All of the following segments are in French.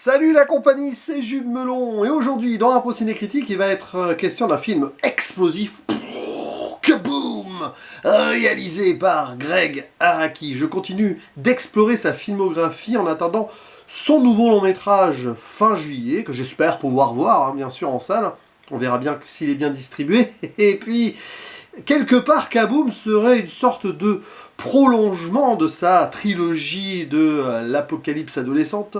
Salut la compagnie, c'est Jules Melon, et aujourd'hui, dans Impro Ciné Critique, il va être question d'un film explosif, kaboom, réalisé par Gregg Araki. Je continue d'explorer sa filmographie en attendant son nouveau long métrage fin juillet, que j'espère pouvoir voir, bien sûr, en salle. On verra bien s'il est bien distribué. Et puis, quelque part, Kaboom serait une sorte de prolongement de sa trilogie de l'apocalypse adolescente,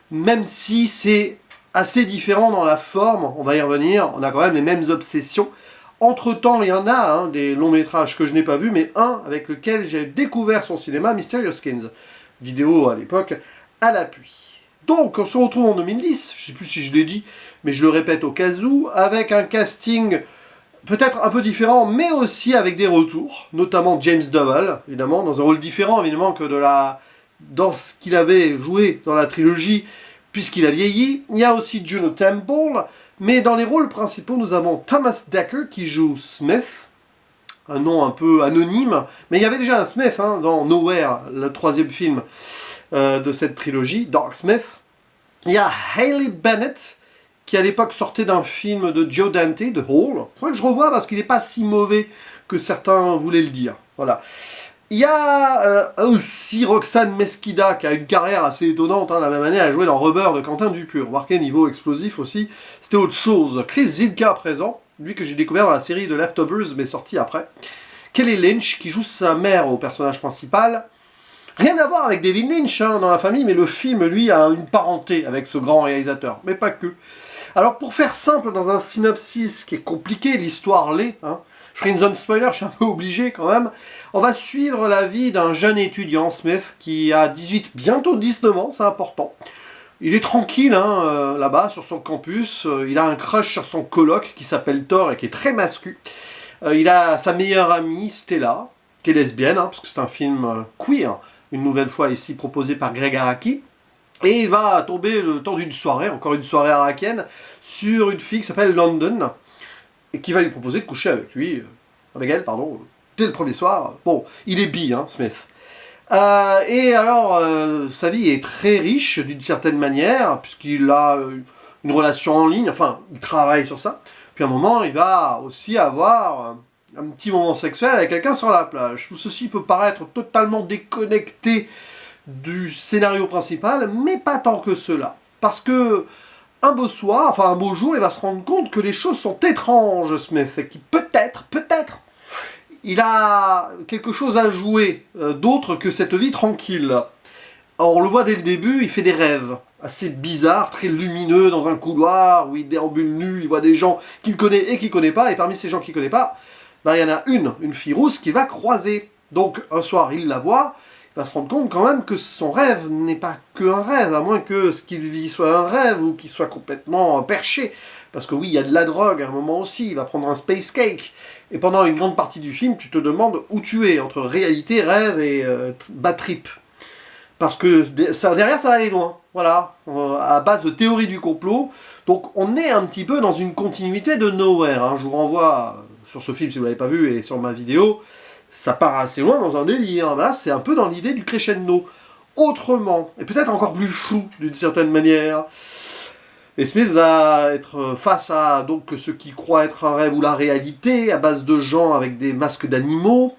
même si c'est assez différent dans la forme, on va y revenir, on a quand même les mêmes obsessions. Entre-temps, il y en a des longs métrages que je n'ai pas vus, mais un avec lequel j'ai découvert son cinéma, Mysterious Skins. Vidéo à l'époque, à l'appui. Donc, on se retrouve en 2010, je ne sais plus si je l'ai dit, mais je le répète au cas où, avec un casting peut-être un peu différent, mais aussi avec des retours, notamment James Double, évidemment, dans un rôle différent, évidemment, que dans ce qu'il avait joué dans la trilogie, puisqu'il a vieilli. Il y a aussi Juno Temple, mais dans les rôles principaux, nous avons Thomas Dekker qui joue Smith, un nom un peu anonyme, mais il y avait déjà un Smith dans Nowhere, le troisième film de cette trilogie, Dark Smith. Il y a Hayley Bennett, qui à l'époque sortait d'un film de Joe Dante, The Hole. Il faudrait que je revoie parce qu'il n'est pas si mauvais que certains voulaient le dire. Voilà. Il y a aussi Roxane Mesquida, qui a une carrière assez étonnante. La même année, elle a joué dans Rubber de Quentin Dupieux. Remarquez, niveau explosif aussi, c'était autre chose. Chris Zilka présent, lui que j'ai découvert dans la série de Leftovers, mais sorti après. Kelly Lynch, qui joue sa mère au personnage principal. Rien à voir avec David Lynch dans la famille, mais le film, lui, a une parenté avec ce grand réalisateur. Mais pas que. Alors, pour faire simple, dans un synopsis qui est compliqué, l'histoire l'est, je ferai une zone spoiler, je suis un peu obligé quand même. On va suivre la vie d'un jeune étudiant, Smith, qui a 18, bientôt 19 ans, c'est important. Il est tranquille là-bas, sur son campus. Il a un crush sur son coloc qui s'appelle Thor et qui est très mascu. Il a sa meilleure amie, Stella, qui est lesbienne, parce que c'est un film queer, une nouvelle fois ici proposé par Gregg Araki. Et il va tomber le temps d'une soirée, encore une soirée arakienne, sur une fille qui s'appelle London, et qui va lui proposer de coucher avec elle, dès le premier soir. Bon, il est bi, Smith. Et alors, sa vie est très riche, d'une certaine manière, puisqu'il a une relation en ligne, enfin, il travaille sur ça. Puis à un moment, il va aussi avoir un petit moment sexuel avec quelqu'un sur la plage. Tout ceci peut paraître totalement déconnecté du scénario principal, mais pas tant que cela. Parce que un beau jour, il va se rendre compte que les choses sont étranges, Smith, et qu'il peut-être, il a quelque chose à jouer d'autre que cette vie tranquille. Alors, on le voit dès le début, il fait des rêves assez bizarres, très lumineux, dans un couloir, où il déambule nu, il voit des gens qu'il connaît et qu'il ne connaît pas, et parmi ces gens qu'il ne connaît pas, il y en a une fille rousse qu'il va croiser. Donc, un soir, il la voit, il va se rendre compte quand même que son rêve n'est pas qu'un rêve, à moins que ce qu'il vit soit un rêve ou qu'il soit complètement perché. Parce que oui, il y a de la drogue à un moment aussi, il va prendre un space cake. Et pendant une grande partie du film, tu te demandes où tu es, entre réalité, rêve et bad trip. Parce que derrière, ça va aller loin. Voilà, à base de théorie du complot. Donc on est un petit peu dans une continuité de Nowhere. Je vous renvoie sur ce film si vous ne l'avez pas vu et sur ma vidéo. Ça part assez loin dans un délire. Là, c'est un peu dans l'idée du crescendo. Autrement, et peut-être encore plus flou d'une certaine manière. Et Smith va être face à donc ce qui croit être un rêve ou la réalité, à base de gens avec des masques d'animaux,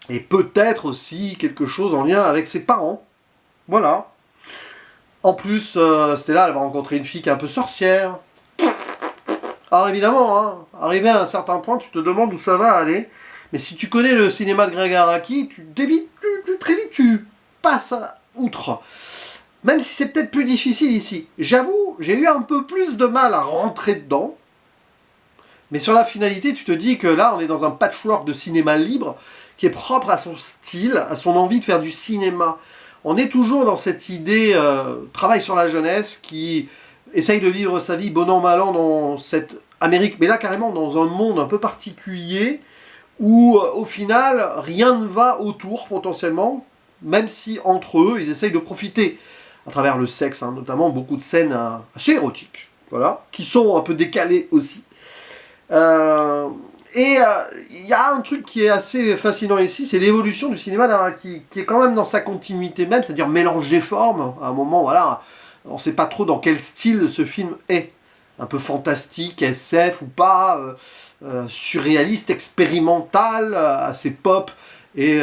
et peut-être aussi quelque chose en lien avec ses parents. Voilà. En plus, Stella, elle va rencontrer une fille qui est un peu sorcière. Alors évidemment, arrivé à un certain point, tu te demandes où ça va aller. Mais si tu connais le cinéma de Gregg Araki, très vite tu passes outre. Même si c'est peut-être plus difficile ici. J'avoue, j'ai eu un peu plus de mal à rentrer dedans. Mais sur la finalité, tu te dis que là, on est dans un patchwork de cinéma libre qui est propre à son style, à son envie de faire du cinéma. On est toujours dans cette idée, travail sur la jeunesse, qui essaye de vivre sa vie bon an mal an dans cette Amérique, mais là carrément dans un monde un peu particulier, où au final, rien ne va autour potentiellement, même si entre eux, ils essayent de profiter, à travers le sexe, notamment beaucoup de scènes assez érotiques, voilà, qui sont un peu décalées aussi. Et il y a un truc qui est assez fascinant ici, c'est l'évolution du cinéma d'Araki, qui est quand même dans sa continuité même, c'est-à-dire mélange des formes, à un moment, voilà, on ne sait pas trop dans quel style ce film est. Un peu fantastique, SF ou pas, surréaliste, expérimental, assez pop et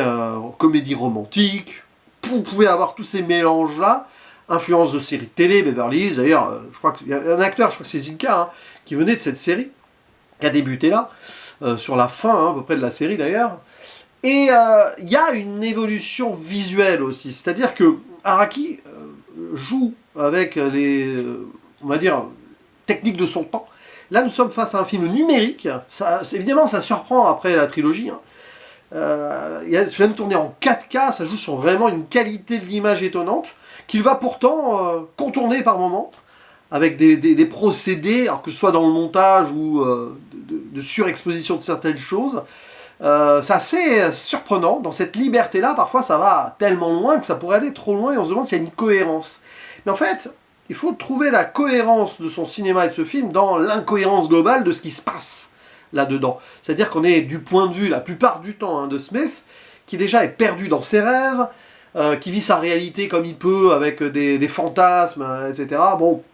comédie romantique. Vous pouvez avoir tous ces mélanges-là. Influence de séries de télé, Beverly Hills, d'ailleurs, je crois qu'il y a un acteur, je crois que c'est Zilka, hein, qui venait de cette série, qui a débuté là, sur la fin à peu près de la série d'ailleurs. Et il y a une évolution visuelle aussi, c'est-à-dire que Araki joue avec les, on va dire, techniques de son temps. Là, nous sommes face à un film numérique, évidemment ça surprend après la trilogie, hein. Il vient de tourner en 4K, ça joue sur vraiment une qualité de l'image étonnante, qu'il va pourtant contourner par moments, avec des procédés, alors que ce soit dans le montage ou de surexposition de certaines choses. C'est assez surprenant, dans cette liberté-là, parfois ça va tellement loin que ça pourrait aller trop loin et on se demande s'il y a une cohérence. Mais en fait, il faut trouver la cohérence de son cinéma et de ce film dans l'incohérence globale de ce qui se passe là-dedans. C'est-à-dire qu'on est du point de vue, la plupart du temps, hein, de Smith, qui déjà est perdu dans ses rêves, qui vit sa réalité comme il peut, avec des fantasmes, etc. Bon,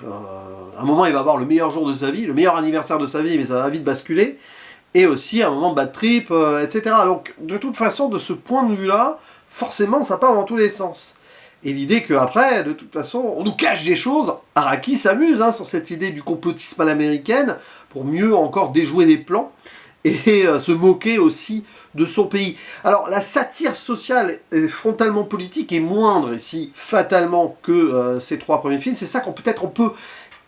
à un moment il va avoir le meilleur jour de sa vie, le meilleur anniversaire de sa vie, mais ça va vite basculer, et aussi à un moment bad trip, etc. Donc de toute façon, de ce point de vue-là, forcément ça part dans tous les sens. Et l'idée qu'après, de toute façon, on nous cache des choses, Araki s'amuse hein, sur cette idée du complotisme à l'américaine, pour mieux encore déjouer les plans, et se moquer aussi de son pays. Alors la satire sociale et frontalement politique est moindre ici, fatalement, que ces trois premiers films. C'est ça qu'on peut-être on peut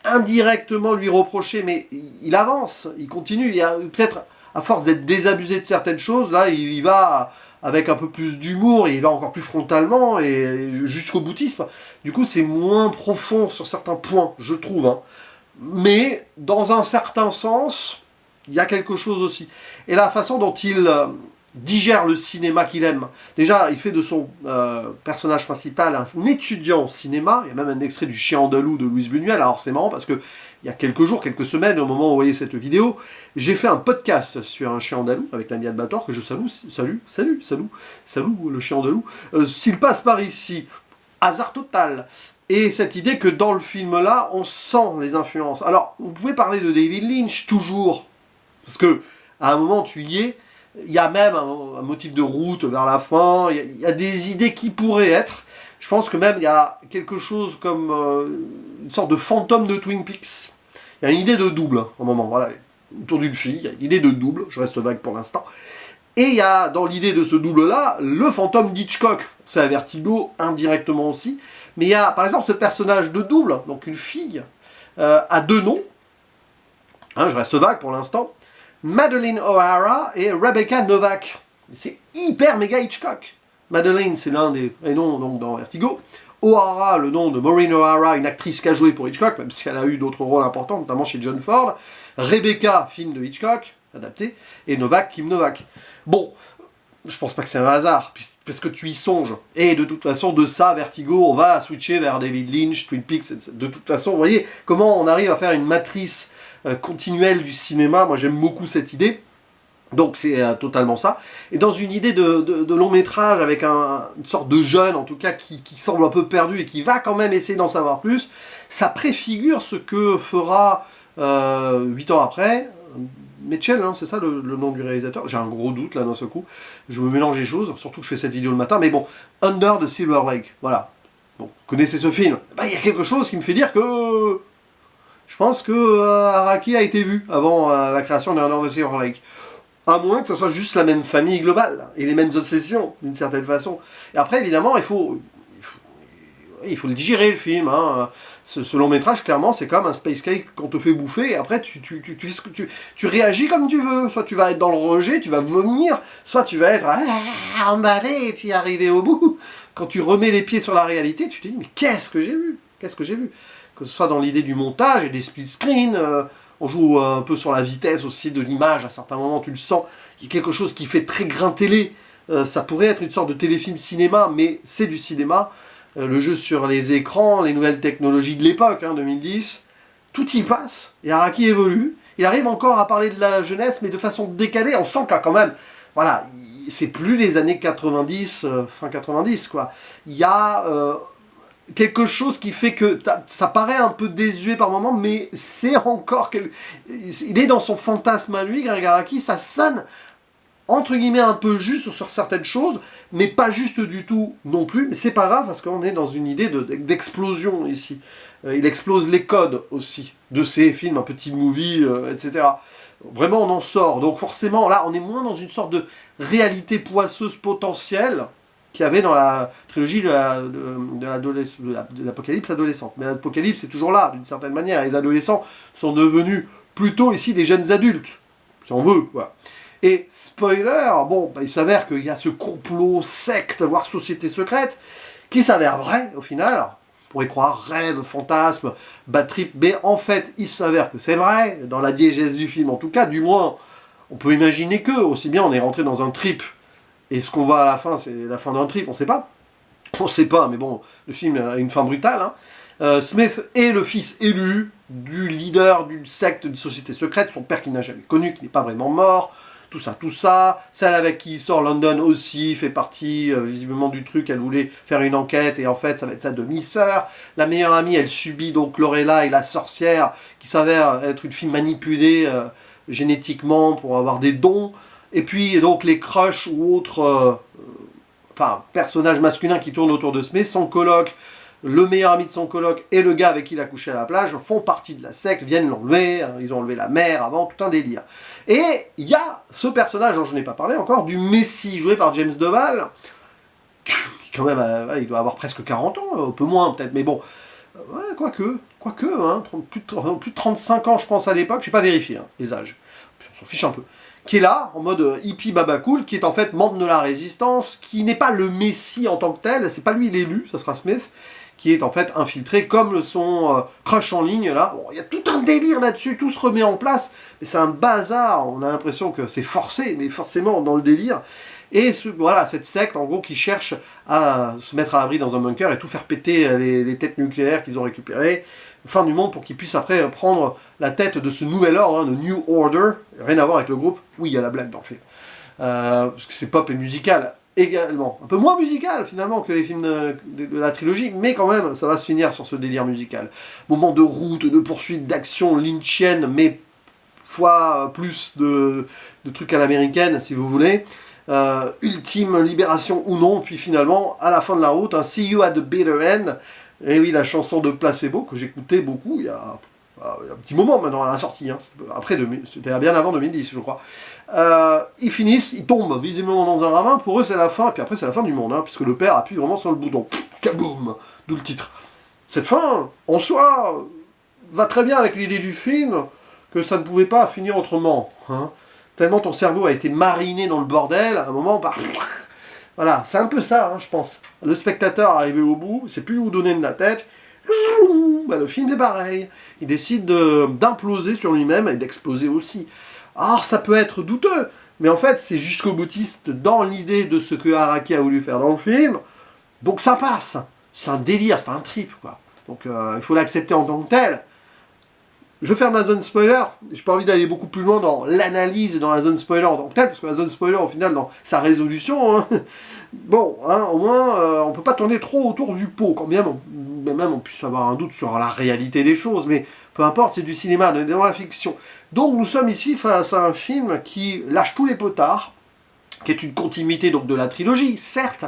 indirectement lui reprocher, mais il avance, il continue. Il y a peut-être, à force d'être désabusé de certaines choses, là il y va avec un peu plus d'humour, et il va encore plus frontalement, et jusqu'au boutisme. Du coup c'est moins profond sur certains points, je trouve. Hein. Mais dans un certain sens, il y a quelque chose aussi. Et la façon dont il digère le cinéma qu'il aime. Déjà, il fait de son personnage principal un étudiant au cinéma. Il y a même un extrait du Chien andalou de Louise Buñuel. Alors c'est marrant parce que il y a quelques jours, quelques semaines, au moment où vous voyez cette vidéo, j'ai fait un podcast sur un chien andalou avec l'ami Albator, que je salue le chien andalou. S'il passe par ici, hasard total. Et cette idée que dans le film-là, on sent les influences. Alors, vous pouvez parler de David Lynch, toujours. Parce que à un moment, tu y es. Il y a même un motif de route vers la fin. Il y a des idées qui pourraient être. Je pense que même il y a quelque chose comme une sorte de fantôme de Twin Peaks. Il y a une idée de double, à un moment. Voilà, autour d'une fille, il y a une idée de double. Je reste vague pour l'instant. Et il y a dans l'idée de ce double-là, le fantôme d'Hitchcock. C'est à Vertigo, indirectement aussi. Mais il y a, par exemple, ce personnage de double, donc une fille, à deux noms. Hein, je reste vague pour l'instant. Madeleine O'Hara et Rebecca Novak. C'est hyper méga Hitchcock. Madeleine, c'est l'un des noms donc, dans Vertigo. O'Hara, le nom de Maureen O'Hara, une actrice qui a joué pour Hitchcock, même si elle a eu d'autres rôles importants, notamment chez John Ford. Rebecca, film de Hitchcock, adapté. Et Novak, Kim Novak. Bon, je pense pas que c'est un hasard, parce que tu y songes. Et de toute façon, de ça, Vertigo, on va switcher vers David Lynch, Twin Peaks. De toute façon, vous voyez comment on arrive à faire une matrice continuelle du cinéma. Moi, j'aime beaucoup cette idée. Donc, c'est totalement ça. Et dans une idée de long métrage, avec une sorte de jeune, en tout cas, qui semble un peu perdu et qui va quand même essayer d'en savoir plus, ça préfigure ce que fera 8 ans après Mitchell, hein, c'est ça le nom du réalisateur. J'ai un gros doute là d'un seul coup. Je me mélange les choses, surtout que je fais cette vidéo le matin. Mais bon, Under the Silver Lake, voilà. Bon, vous connaissez ce film. Il y a quelque chose qui me fait dire que je pense que Araki a été vu avant la création de Under the Silver Lake. À moins que ce soit juste la même famille globale et les mêmes obsessions, d'une certaine façon. Et après, évidemment, il faut le digérer, le film. Hein. Ce long métrage, clairement, c'est comme un space cake qu'on te fait bouffer, et après, tu réagis comme tu veux. Soit tu vas être dans le rejet, tu vas vomir, soit tu vas être emballé, et puis arriver au bout. Quand tu remets les pieds sur la réalité, tu te dis, mais qu'est-ce que j'ai vu? Qu'est-ce que j'ai vu? Que ce soit dans l'idée du montage et des split screens, on joue un peu sur la vitesse aussi de l'image, à certains moments, tu le sens. Il y a quelque chose qui fait très grain télé. Ça pourrait être une sorte de téléfilm cinéma, mais c'est du cinéma. Le jeu sur les écrans, les nouvelles technologies de l'époque, hein, 2010, tout y passe, et Araki évolue. Il arrive encore à parler de la jeunesse, mais de façon décalée. On sent qu'il quand même, voilà, c'est plus les années 90, fin 90, quoi. Il y a quelque chose qui fait que ça paraît un peu désuet par moment, mais c'est encore... Il est dans son fantasme à lui, Gregg Araki, ça sonne entre guillemets un peu juste sur certaines choses, mais pas juste du tout non plus, mais c'est pas grave parce qu'on est dans une idée d'explosion ici. Il explose les codes aussi de ces films, un petit movie, etc. Vraiment on en sort, donc forcément là on est moins dans une sorte de réalité poisseuse potentielle qu'il y avait dans la trilogie de l'Apocalypse adolescente. Mais l'Apocalypse est toujours là, d'une certaine manière, les adolescents sont devenus plutôt ici des jeunes adultes, si on veut, voilà. Et spoiler, bon, il s'avère qu'il y a ce complot secte, voire société secrète, qui s'avère vrai au final. Alors, on pourrait croire rêve, fantasme, bad trip, mais en fait, il s'avère que c'est vrai, dans la diégèse du film en tout cas, du moins, on peut imaginer que, aussi bien on est rentré dans un trip, et ce qu'on voit à la fin, c'est la fin d'un trip, on sait pas. On sait pas, mais bon, le film a une fin brutale, hein. Smith est le fils élu du leader d'une secte, d'une société secrète, son père qu'il n'a jamais connu, qui n'est pas vraiment mort, tout ça. Celle avec qui il sort, London aussi, fait partie visiblement du truc, elle voulait faire une enquête, et en fait ça va être sa demi-sœur. La meilleure amie, elle subit donc Lorelai, la sorcière, qui s'avère être une fille manipulée génétiquement pour avoir des dons. Et puis donc les crushs ou autres personnages masculins qui tournent autour de Smith, son coloc, le meilleur ami de son coloc et le gars avec qui il a couché à la plage font partie de la secte, viennent l'enlever, hein, ils ont enlevé la mère avant, tout un délire. Et il y a ce personnage dont je n'ai pas parlé encore, du Messie, joué par James Duval, qui quand même, il doit avoir presque 40 ans, un peu moins peut-être, mais bon, quoique, hein, plus de 35 ans je pense à l'époque, je n'ai pas vérifié les âges, on s'en fiche un peu. Qui est là, en mode hippie baba cool, qui est en fait membre de la résistance, qui n'est pas le Messie en tant que tel, c'est pas lui l'élu, ça sera Smith, qui est en fait infiltré, comme son crush en ligne, là. Bon, il y a tout un délire là-dessus, tout se remet en place, mais c'est un bazar, on a l'impression que c'est forcé, mais forcément dans le délire. Et voilà, cette secte, en gros, qui cherche à se mettre à l'abri dans un bunker et tout faire péter les têtes nucléaires qu'ils ont récupérées, fin du monde, pour qu'ils puissent après prendre la tête de ce nouvel ordre, hein, de New Order, rien à voir avec le groupe. Oui, il y a la blague dans le film. Parce que c'est pop et musical également. Un peu moins musical finalement que les films de la trilogie, mais quand même, ça va se finir sur ce délire musical. Moment de route, de poursuite, d'action lynchienne, mais fois plus de trucs à l'américaine, si vous voulez. Ultime libération ou non, puis finalement, à la fin de la route, un See You at the Bitter End. Et oui, la chanson de Placebo, que j'écoutais beaucoup il y a un petit moment maintenant à la sortie, hein. Après, c'était bien avant 2010 je crois. Ils finissent, ils tombent visiblement dans un ravin, pour eux c'est la fin, et puis après c'est la fin du monde, hein, puisque le père appuie vraiment sur le bouton, kaboum, d'où le titre. Cette fin, en soi, va très bien avec l'idée du film, que ça ne pouvait pas finir autrement, hein. Tellement ton cerveau a été mariné dans le bordel, à un moment, voilà, c'est un peu ça, hein, je pense. Le spectateur arrivé au bout, il sait plus où donner de la tête, le film est pareil. Il décide d'imploser sur lui-même et d'exploser aussi. Alors ça peut être douteux, mais en fait c'est jusqu'au boutiste dans l'idée de ce que Araki a voulu faire dans le film, donc ça passe. C'est un délire, c'est un trip, quoi. Donc il faut l'accepter en tant que tel. Je vais faire ma zone spoiler, j'ai pas envie d'aller beaucoup plus loin dans l'analyse et dans la zone spoiler en tant que tel, parce que la zone spoiler au final dans sa résolution, hein, bon, hein, au moins on peut pas tourner trop autour du pot, quand bien même on puisse avoir un doute sur la réalité des choses, mais peu importe, c'est du cinéma, on est dans la fiction. Donc nous sommes ici face à un film qui lâche tous les potards, qui est une continuité donc de la trilogie, certes,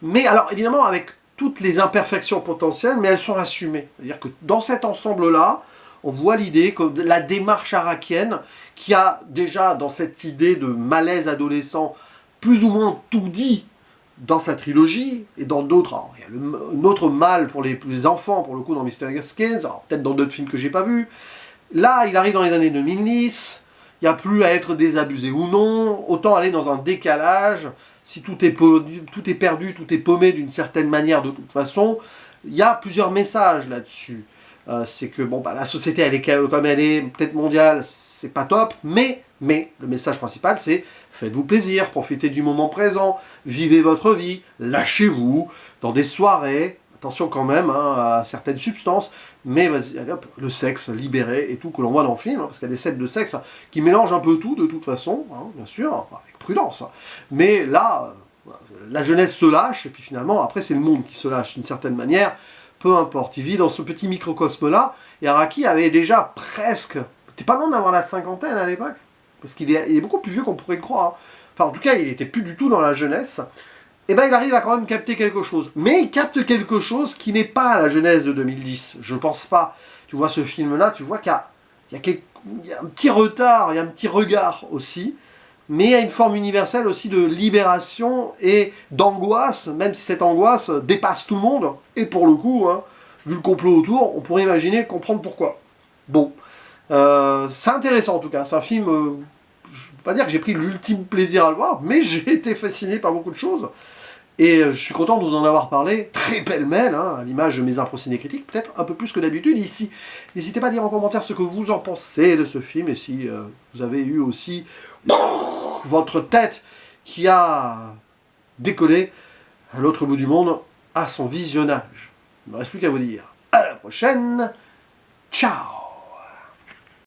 mais alors évidemment avec toutes les imperfections potentielles, mais elles sont assumées. C'est-à-dire que dans cet ensemble-là, on voit l'idée que la démarche arakienne, qui a déjà dans cette idée de malaise adolescent, plus ou moins tout dit dans sa trilogie, et dans d'autres, il y a un autre mal pour les enfants, pour le coup, dans Mysterious Skins, peut-être dans d'autres films que j'ai pas vus. Là, il arrive dans les années 2010, il n'y a plus à être désabusé ou non, autant aller dans un décalage, si tout est perdu, tout est paumé d'une certaine manière de toute façon, il y a plusieurs messages là-dessus. C'est que bon, la société elle est comme elle est, peut-être mondiale, c'est pas top, mais le message principal c'est faites-vous plaisir, profitez du moment présent, vivez votre vie, lâchez-vous dans des soirées, attention quand même hein, à certaines substances, mais vas-y, allez hop, le sexe libéré et tout que l'on voit dans le film, hein, parce qu'il y a des scènes de sexe qui mélangent un peu tout de toute façon, hein, bien sûr, avec prudence, hein. Mais là, la jeunesse se lâche, et puis finalement après c'est le monde qui se lâche d'une certaine manière, peu importe. Il vit dans ce petit microcosme-là, et Araki avait déjà presque... T'es pas loin d'avoir la cinquantaine à l'époque, parce qu'il est beaucoup plus vieux qu'on pourrait le croire. Enfin, en tout cas, il était plus du tout dans la jeunesse. Et ben, il arrive à quand même capter quelque chose. Mais il capte quelque chose qui n'est pas la jeunesse de 2010. Je pense pas. Tu vois ce film-là, tu vois qu'il y a un petit retard, il y a un petit regard aussi. Mais il y a une forme universelle aussi de libération et d'angoisse, même si cette angoisse dépasse tout le monde. Et pour le coup, hein, vu le complot autour, on pourrait imaginer comprendre pourquoi. Bon, c'est intéressant en tout cas. C'est un film, je ne peux pas dire que j'ai pris l'ultime plaisir à le voir, mais j'ai été fasciné par beaucoup de choses. Et je suis content de vous en avoir parlé, très pêle-mêle, hein, à l'image de mes impros cinécritiques, peut-être un peu plus que d'habitude ici. N'hésitez pas à dire en commentaire ce que vous en pensez de ce film, et si vous avez eu aussi votre tête qui a décollé à l'autre bout du monde à son visionnage. Il ne me reste plus qu'à vous dire à la prochaine, ciao!